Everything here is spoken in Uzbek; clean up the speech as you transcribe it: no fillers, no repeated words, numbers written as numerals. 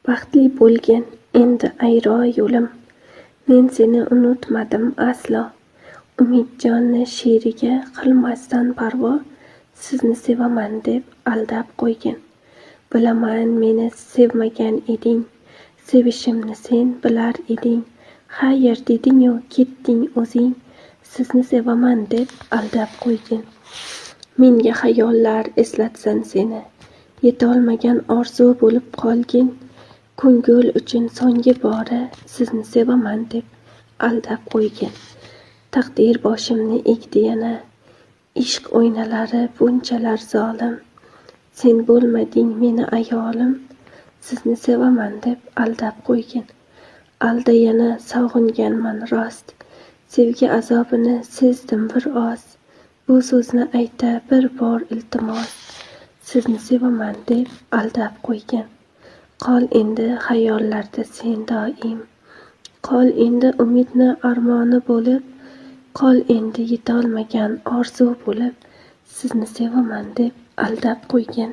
Baxtli bo'lgin endi ayro yo'lim, men seni unutmadim aslo. Umidjonni she'riga qilmasdan parvo, sizni sevaman deb aldab qo'ygin. Bilaman meni sevmagan eding, sevishimni sen bilar eding. Xayr dedingu ketding o'zing, sizni sevaman deb aldab qo'ygin. Menga xayollar eslatsin seni, yetolmagan orzu bo'lib qolgin. Ko'ngil uchun so'nggi bora sizni sevaman deb aldab qo'ygin. Taqdir boshimni egdi yana, ishq o'ynalari bunchalar zolim. Sen bo'lmading meni ayolim, sizni sevaman deb aldab qo'ygin. Alda yana sog'inganman rost, sevgi azobini sezdim bir oz. Bu so'zni ayta bir bor iltimos, sizni sevaman deb aldab qo'ygin. Qol endi xayollarda sen doim, qol endi umidni armoni bo'lib, qol endi yetolmagan orzu bo'lib, sizni sevaman deb aldab qo'ygin.